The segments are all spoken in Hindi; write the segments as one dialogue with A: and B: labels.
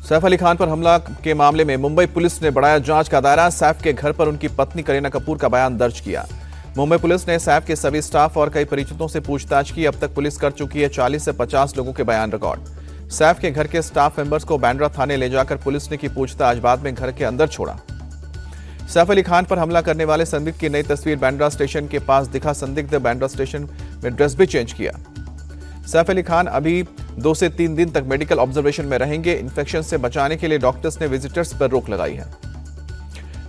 A: सैफ अली खान पर हमला के मामले में मुंबई पुलिस ने बढ़ाया जांच का दायरा। सैफ के घर पर उनकी पत्नी करीना कपूर का बयान दर्ज किया। मुंबई पुलिस ने सैफ के सभी स्टाफ और कई परिचितों से पूछताछ की। अब तक पुलिस कर चुकी है 40 से 50 लोगों के बयान रिकॉर्ड। सैफ के घर के स्टाफ मेंबर्स को बांद्रा थाने ले जाकर पुलिस ने की पूछताछ, बाद में घर के अंदर छोड़ा। सैफ अली खान पर हमला करने वाले संदिग्ध की नई तस्वीर बांद्रा स्टेशन के पास दिखा। संदिग्ध बांद्रा स्टेशन में ड्रेस भी चेंज किया। सैफ अली खान अभी 2 से 3 दिन तक मेडिकल ऑब्जर्वेशन में रहेंगे। इन्फेक्शन से बचाने के लिए डॉक्टर्स ने विजिटर्स पर रोक लगाई है।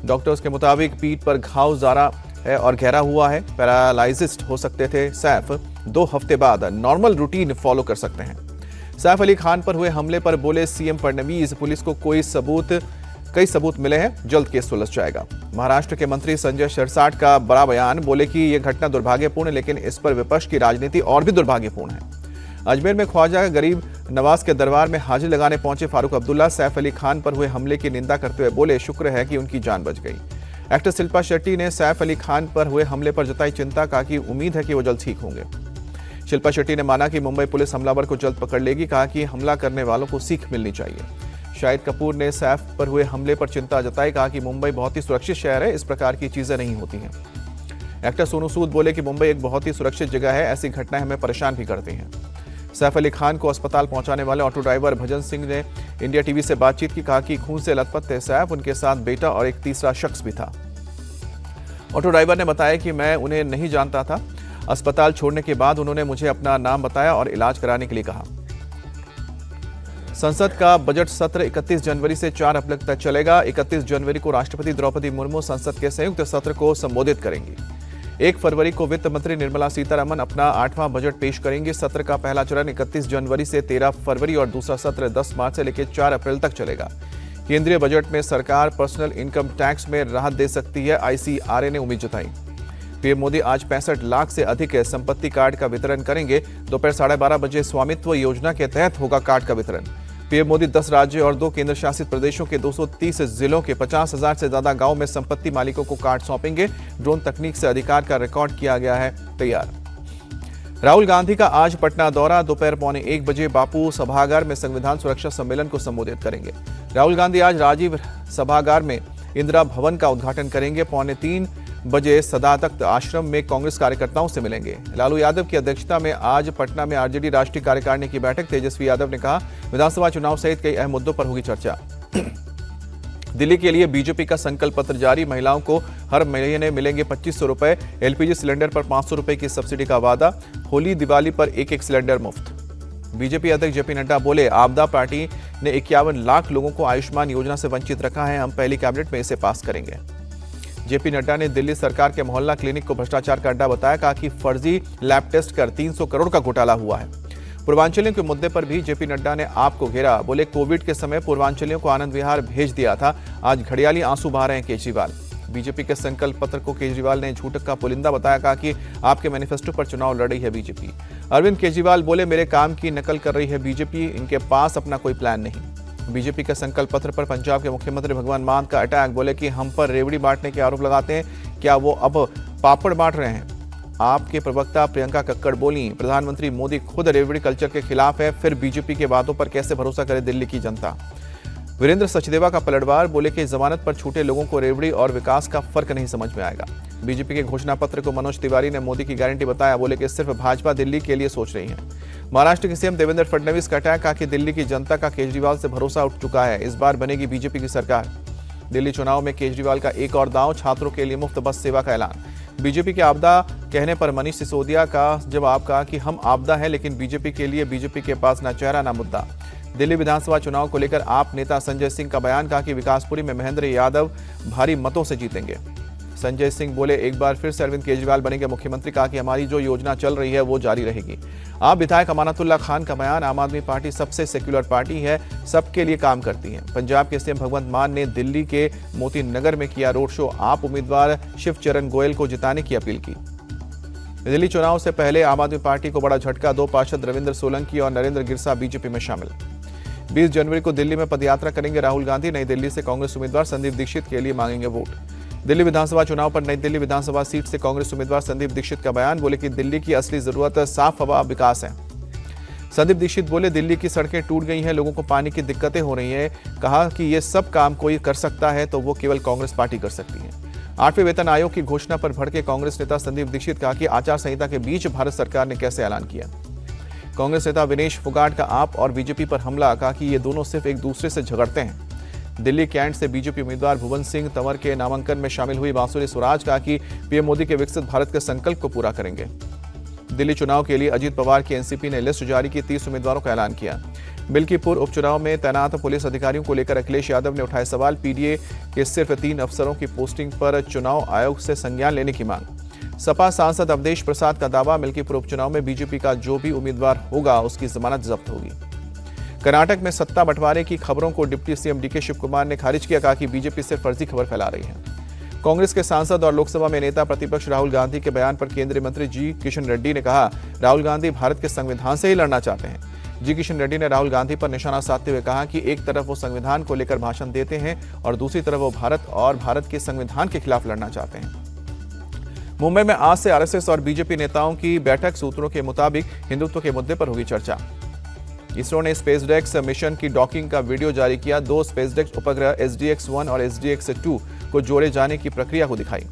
A: डॉक्टर्स के मुताबिक पीठ पर घाव ज़्यादा है और गहरा हुआ है। पैरालाइज्ड हो सकते थे सैफ। 2 हफ्ते बाद नॉर्मल रूटीन फॉलो कर सकते हैं। सैफ अली खान पर हुए हमले पर बोले सीएम फडणवीस, पुलिस को कई सबूत मिले हैं, जल्द केस सुलझ जाएगा। महाराष्ट्र के मंत्री संजय शिरसाट का बड़ा बयान, बोले कि यह घटना दुर्भाग्यपूर्ण है, लेकिन इस पर विपक्ष की राजनीति और भी दुर्भाग्यपूर्ण है। अजमेर में ख्वाजा गरीब नवाज के दरबार में हाजिरी लगाने पहुंचे फारूक अब्दुल्ला सैफ अली खान पर हुए हमले की निंदा करते हुए बोले, शुक्र है कि उनकी जान बच गई। एक्टर शिल्पा शेट्टी ने सैफ अली खान पर हुए हमले पर जताई चिंता, कहा कि उम्मीद है कि वो जल्द ठीक होंगे। शिल्पा शेट्टी ने माना कि मुंबई पुलिस हमलावर को जल्द पकड़ लेगी। कहा कि हमला करने वालों को सीख मिलनी चाहिए। शाहिद कपूर ने सैफ पर हुए हमले पर चिंता जताई। कहा कि मुंबई बहुत ही सुरक्षित शहर है, इस प्रकार की चीजें नहीं होती हैं। एक्टर सोनू सूद बोले कि मुंबई एक बहुत ही सुरक्षित जगह है, ऐसी घटनाएं हमें परेशान भी करती हैं। सैफ अली खान को अस्पताल पहुंचाने वाले ऑटो ड्राइवर भजन सिंह ने इंडिया टीवी से बातचीत की। कहा कि खून से लथपथ थे सैफ, उनके साथ बेटा और एक तीसरा शख्स भी था। ऑटो ड्राइवर ने बताया कि मैं उन्हें नहीं जानता था। अस्पताल छोड़ने के बाद उन्होंने मुझे अपना नाम बताया और इलाज कराने के लिए कहा। संसद का बजट सत्र 31 जनवरी से 4 अप्रैल तक चलेगा। 31 जनवरी को राष्ट्रपति द्रौपदी मुर्मू संसद के संयुक्त सत्र को संबोधित करेंगी। 1 फरवरी को वित्त मंत्री निर्मला सीतारमण अपना 8वां बजट पेश करेंगे। सत्र का पहला चरण 31 जनवरी से 13 फरवरी और दूसरा सत्र 10 मार्च से लेकर 4 अप्रैल तक चलेगा। केंद्रीय बजट में सरकार पर्सनल इनकम टैक्स में राहत दे सकती है, आईसीआरए ने उम्मीद जताई। पीएम मोदी आज 65 लाख से अधिक संपत्ति कार्ड का वितरण करेंगे। दोपहर 12:30 बजे स्वामित्व योजना के तहत होगा कार्ड का वितरण। पीएम मोदी 10 राज्य और 2 केंद्र शासित प्रदेशों के 230 जिलों के 50,000 से ज्यादा गांव में संपत्ति मालिकों को कार्ड सौंपेंगे। ड्रोन तकनीक से अधिकार का रिकॉर्ड किया गया है तैयार। राहुल गांधी का आज पटना दौरा। दोपहर 1:15 बजे बापू सभागार में संविधान सुरक्षा सम्मेलन को संबोधित करेंगे। राहुल गांधी आज राजीव सभागार में इंदिरा भवन का उद्घाटन करेंगे। 2:45 बजे सदातख्त आश्रम में कांग्रेस कार्यकर्ताओं से मिलेंगे। लालू यादव की अध्यक्षता में आज पटना में आरजेडी राष्ट्रीय कार्यकारिणी की बैठक। तेजस्वी यादव ने कहा, विधानसभा चुनाव सहित कई अहम मुद्दों पर होगी चर्चा। दिल्ली के लिए बीजेपी का संकल्प पत्र जारी। महिलाओं को हर महीने मिलेंगे 2500 रुपए। एलपीजी सिलेंडर पर 500 रुपए की सब्सिडी का वादा। होली दिवाली पर एक सिलेंडर मुफ्त। बीजेपी अध्यक्ष जेपी नड्डा बोले, आपदा पार्टी ने 51 लाख लोगों को आयुष्मान योजना से वंचित रखा है, हम पहली कैबिनेट में इसे पास करेंगे। जेपी नड्डा ने दिल्ली सरकार के मोहल्ला क्लिनिक को भ्रष्टाचार का अड्डा बताया। कहा कि फर्जी लैब टेस्ट कर 300 करोड़ का घोटाला हुआ है। पूर्वांचलियों के मुद्दे पर भी जेपी नड्डा ने आपको घेरा। बोले, कोविड के समय पूर्वांचलियों को आनंद विहार भेज दिया था, आज घड़ियाली आंसू बहा रहे हैं केजरीवाल। बीजेपी के संकल्प पत्र को केजरीवाल ने झूठ का पुलिंदा बताया। कहा कि आपके मैनिफेस्टो पर चुनाव लड़ रही है बीजेपी। अरविंद केजरीवाल बोले, मेरे काम की नकल कर रही है बीजेपी, इनके पास अपना कोई प्लान नहीं। बीजेपी के संकल्प पत्र पर पंजाब के मुख्यमंत्री भगवंत मान का अटैक। बोले कि हम पर रेवड़ी बांटने के आरोप लगाते हैं, क्या वो अब पापड़ बांट रहे हैं? आपके प्रवक्ता प्रियंका कक्कड़ बोली, प्रधानमंत्री मोदी खुद रेवड़ी कल्चर के खिलाफ है, फिर बीजेपी के बातों पर कैसे भरोसा करे दिल्ली की जनता। वीरेंद्र सचदेवा का पलटवार। बोले कि जमानत पर छूटे लोगों को रेवड़ी और विकास का फर्क नहीं समझ में आएगा। बीजेपी के घोषणा पत्र को मनोज तिवारी ने मोदी की गारंटी बताया। बोले कि सिर्फ भाजपा दिल्ली के लिए सोच रही है। महाराष्ट्र के सीएम देवेंद्र फडणवीस का अटैक। कहा कि दिल्ली की जनता का केजरीवाल से भरोसा उठ चुका है, इस बार बनेगी बीजेपी की सरकार। दिल्ली चुनाव में केजरीवाल का एक और दांव, छात्रों के लिए मुफ्त बस सेवा का ऐलान। बीजेपी के आपदा कहने पर मनीष सिसोदिया का जवाब। कहा कि हम आपदा है, लेकिन बीजेपी के लिए बीजेपी के पास ना चेहरा ना मुद्दा। दिल्ली विधानसभा चुनाव को लेकर आप नेता संजय सिंह का बयान। कहा कि विकासपुरी में महेंद्र यादव भारी मतों से जीतेंगे। संजय सिंह बोले, एक बार फिर से अरविंद केजरीवाल बनेंगे मुख्यमंत्री। कहा कि हमारी जो योजना चल रही है वो जारी रहेगी। आप विधायक अमानतुल्लाह खान का बयान। आम आदमी पार्टी सबसे सेक्युलर पार्टी है, सबके लिए काम करती है। पंजाब के सीएम भगवंत मान ने दिल्ली के मोती नगर में किया रोड शो। आप उम्मीदवार शिवचरण गोयल को जिताने की अपील की। दिल्ली चुनाव से पहले आम आदमी पार्टी को बड़ा झटका। 2 पार्षद रविंद्र सोलंकी और नरेंद्र गिरसा बीजेपी में शामिल। 20 जनवरी को दिल्ली में पदयात्रा करेंगे राहुल गांधी। नई दिल्ली से कांग्रेस उम्मीदवार संदीप दीक्षित के लिए मांगेंगे वोट। दिल्ली विधानसभा चुनाव पर नई दिल्ली विधानसभा सीट से कांग्रेस उम्मीदवार संदीप दीक्षित का बयान। बोले कि दिल्ली की असली जरूरत साफ हवा विकास है। संदीप दीक्षित बोले, दिल्ली की सड़कें टूट गई हैं, लोगों को पानी की दिक्कतें हो रही हैं। कहा कि ये सब काम कोई कर सकता है तो वो केवल कांग्रेस पार्टी कर सकती है। 8वें वेतन आयोग की घोषणा पर भड़के कांग्रेस नेता संदीप दीक्षित कहा कि आचार संहिता के बीच भारत सरकार ने कैसे ऐलान किया। कांग्रेस नेता विनेश फोगाट का आप और बीजेपी पर हमला, कहा कि ये दोनों सिर्फ एक दूसरे से झगड़ते हैं। दिल्ली कैंट से बीजेपी उम्मीदवार भुवन सिंह तंवर के नामांकन में शामिल हुई बांसुरी स्वराज, कहा कि पीएम मोदी के विकसित भारत के संकल्प को पूरा करेंगे। दिल्ली चुनाव के लिए अजीत पवार की एनसीपी ने लिस्ट जारी की, 30 उम्मीदवारों का ऐलान किया। बिल्कीपुर उपचुनाव में तैनात पुलिस अधिकारियों को लेकर अखिलेश यादव ने उठाए सवाल। पीडीए के सिर्फ 3 अफसरों की पोस्टिंग पर चुनाव आयोग से संज्ञान लेने की मांग। सपा सांसद अवधेश प्रसाद का दावा, मिल्कीपुर उपचुनाव में बीजेपी का जो भी उम्मीदवार होगा उसकी जमानत जब्त होगी। कर्नाटक में सत्ता बंटवारे की खबरों को deputy CM DK Shivakumar ने खारिज किया, कहा कि बीजेपी सिर्फ फर्जी खबर फैला रही है। कांग्रेस के सांसद और लोकसभा में नेता प्रतिपक्ष राहुल गांधी के बयान पर केंद्रीय मंत्री जी किशन रेड्डी ने कहा, राहुल गांधी भारत के संविधान से ही लड़ना चाहते हैं। जी किशन रेड्डी ने राहुल गांधी पर निशाना साधते हुए कहा कि एक तरफ वो संविधान को लेकर भाषण देते हैं और दूसरी तरफ वो भारत और भारत के संविधान के खिलाफ लड़ना चाहते हैं। मुंबई में आज से आरएसएस और बीजेपी नेताओं की बैठक। सूत्रों के मुताबिक हिंदुत्व के मुद्दे पर होगी चर्चा। इसरो ने स्पेसडेक्स मिशन की डॉकिंग का वीडियो जारी किया। 2 स्पेसडेक्स उपग्रह SDX-1 और SDX-2 को जोड़े जाने की प्रक्रिया को दिखाई।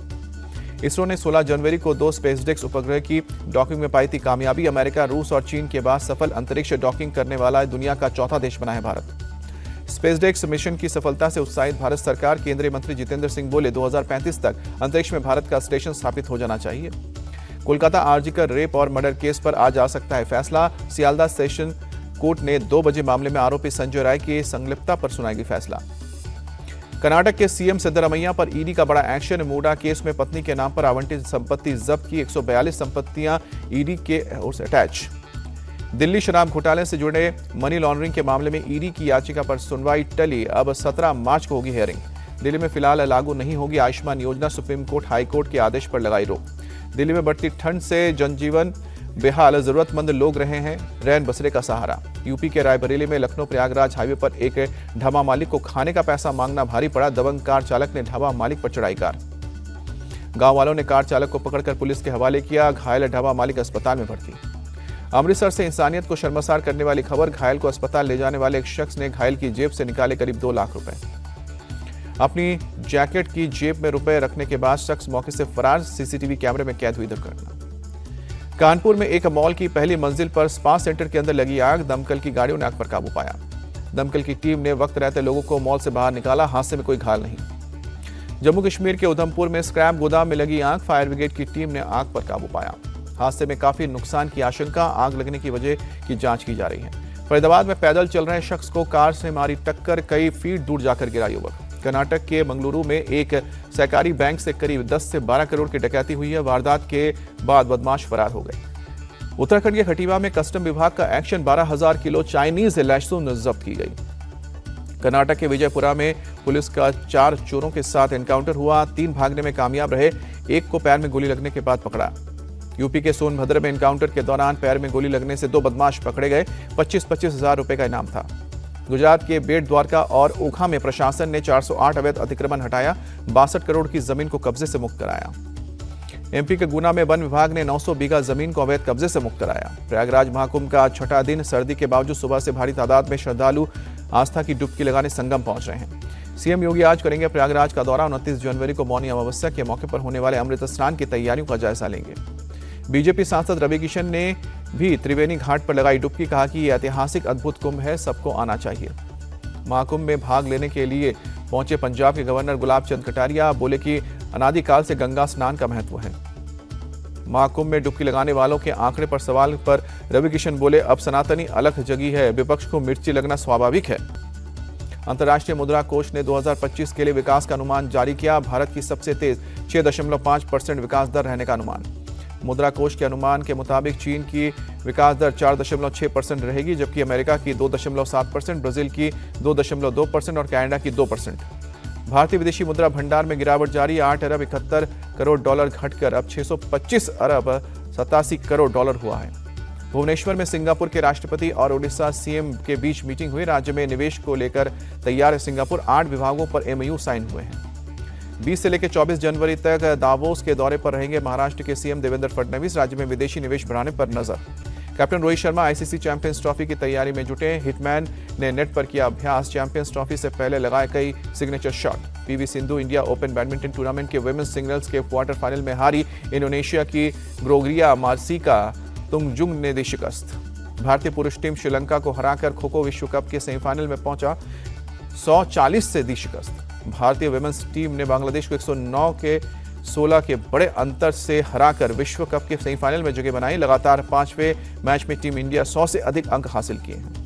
A: इसरो ने 16 जनवरी को 2 स्पेसडेक्स उपग्रह की डॉकिंग में पाई थी कामयाबी। अमेरिका, रूस और चीन के बाद सफल अंतरिक्ष डॉकिंग करने वाला दुनिया का चौथा देश बना है भारत। स्पेसडेक्स मिशन की सफलता से उत्साहित भारत सरकार। केंद्रीय मंत्री जितेंद्र सिंह बोले, 2035 तक अंतरिक्ष में भारत का स्टेशन स्थापित हो जाना चाहिए। कोलकाता आरजीकर रेप और मर्डर केस पर आज आ सकता है फैसला। सियालदा सेशन कोर्ट ने 2 बजे मामले में आरोपी संजय राय की संलिप्तता पर सुनाएगी फैसला। कर्नाटक के सीएम सिद्धरमैया पर ईडी का बड़ा एक्शन। मूडा केस में पत्नी के नाम पर आवंटित संपत्ति जब्त की। 142 संपत्तियां ईडी के ओर से अटैच। दिल्ली शराब घोटाले से जुड़े मनी लॉन्ड्रिंग के मामले में ईडी की याचिका पर सुनवाई टली। अब 17 मार्च को होगी हियरिंग। दिल्ली में फिलहाल लागू नहीं होगी आयुष्मान योजना। सुप्रीम कोर्ट हाईकोर्ट के आदेश पर लगाई रोक। दिल्ली में बढ़ती ठंड से जनजीवन बेहाल, जरूरतमंद लोग रहे हैं रैन बसेरे का सहारा। यूपी के रायबरेली में लखनऊ प्रयागराज हाईवे पर एक ढाबा मालिक को खाने का पैसा मांगना भारी पड़ा। दबंग कार चालक ने ढाबा मालिक पर चढ़ाई कार। गांव वालों ने कार चालक को पकड़कर पुलिस के हवाले किया। घायल ढाबा मालिक अस्पताल में भर्ती। अमृतसर से इंसानियत को शर्मसार करने वाली खबर। घायल को अस्पताल ले जाने वाले एक शख्स ने घायल की जेब से निकाले करीब 2 लाख रुपए। अपनी जैकेट की जेब में रुपए रखने के बाद शख्स मौके से फरार। सीसीटीवी कैमरे में कैद हुई दुर्घटना। कानपुर में एक मॉल की पहली मंजिल पर स्पा सेंटर के अंदर लगी आग। दमकल की गाड़ियों ने आग पर काबू पाया। दमकल की टीम ने वक्त रहते लोगों को मॉल से बाहर निकाला। हादसे में कोई घायल नहीं। जम्मू कश्मीर के उधमपुर में स्क्रैप गोदाम में लगी आग। फायर ब्रिगेड की टीम ने आग पर काबू पाया। हादसे में काफी नुकसान की आशंका। आग लगने की वजह की जांच की जा रही है। फरीदाबाद में पैदल चल रहे शख्स को कार से मारी टक्कर। कई फीट दूर जाकर गिरा युवक। कर्नाटक के मंगलुरु में एक सहकारी बैंक से करीब 10 से 12 करोड़ की डकैती हुई है। वारदात के बाद बदमाश फरार हो गए। उत्तराखंड के खटीमा में कस्टम विभाग का एक्शन। 12,000 किलो चाइनीज लहसुन जब्त की गई। कर्नाटक के विजयपुरा में पुलिस का 4 चोरों के साथ एनकाउंटर हुआ। 3 भागने में कामयाब रहे। एक को पैर में गोली लगने के बाद पकड़ा। यूपी के सोनभद्र में एनकाउंटर के दौरान पैर में गोली लगने से 2 बदमाश पकड़े गए। 25-25 हजार रुपए का इनाम था। गुजरात के बेट द्वारका और ओखा में प्रशासन ने 408 अवैध अतिक्रमण हटाया। 62 करोड़ की जमीन को कब्जे से मुक्त कराया। एमपी के गुना में वन विभाग ने 900 बीघा जमीन को अवैध कब्जे से मुक्त कराया। प्रयागराज महाकुंभ का 6ठा दिन। सर्दी के बावजूद सुबह से भारी तादाद में श्रद्धालु आस्था की डुबकी लगाने संगम पहुंच रहे हैं। सीएम योगी आज करेंगे प्रयागराज का दौरा। 29 जनवरी को मौनी अमावस्या के मौके पर होने वाले अमृत स्नान की तैयारियों का जायजा लेंगे। बीजेपी सांसद रवि किशन ने भी त्रिवेणी घाट पर लगाई डुबकी। कहा कि यह ऐतिहासिक अद्भुत कुंभ है, सबको आना चाहिए। महाकुंभ में भाग लेने के लिए पहुंचे पंजाब के गवर्नर गुलाब चंद कटारिया बोले कि अनादिकाल से गंगा स्नान का महत्व है। महाकुंभ में डुबकी लगाने वालों के आंकड़े पर सवाल पर रवि किशन बोले, अब सनातनी अलख जगी है, विपक्ष को मिर्ची लगना स्वाभाविक है। अंतर्राष्ट्रीय मुद्रा कोष ने 2025 के लिए विकास का अनुमान जारी किया। भारत की सबसे तेज 6.5% विकास दर रहने का अनुमान। मुद्रा कोष के अनुमान के मुताबिक चीन की विकास दर 4.6% रहेगी, जबकि अमेरिका की 2.7%, ब्राजील की 2.2% और कनाडा की 2%। भारतीय विदेशी मुद्रा भंडार में गिरावट जारी। 8 अरब 71 करोड़ डॉलर घटकर अब 625 अरब 87 करोड़ डॉलर हुआ है। भुवनेश्वर में सिंगापुर के राष्ट्रपति और ओडिशा सीएम के बीच मीटिंग हुई। राज्य में निवेश को लेकर तैयार है सिंगापुर। 8 विभागों पर एमओयू साइन हुए हैं। 20 से लेकर 24 जनवरी तक दावोस के दौरे पर रहेंगे महाराष्ट्र के सीएम देवेंद्र फडणवीस। राज्य में विदेशी निवेश बढ़ाने पर नजर। Captain Rohit Sharma ICC champions trophy की तैयारी में जुटे। हिटमैन ने नेट पर किया अभ्यास। चैंपियंस ट्रॉफी से पहले लगाए कई signature shot. PV Sindhu India open badminton tournament के वुमेन्स सिंगल्स के क्वार्टर फाइनल में हारी। इंडोनेशिया की ग्रोग्रिया मार्सिका तुंगजुंग ने दी शिकस्त। भारतीय पुरुष टीम श्रीलंका को हराकर खो खो विश्व कप के सेमीफाइनल में पहुंचा। 140 से दी शिकस्त। भारतीय वुमेन्स टीम ने बांग्लादेश को 109 के 16 के बड़े अंतर से हराकर विश्व कप के सेमीफाइनल में जगह बनाई। लगातार 5वें मैच में टीम इंडिया 100 से अधिक अंक हासिल किए हैं।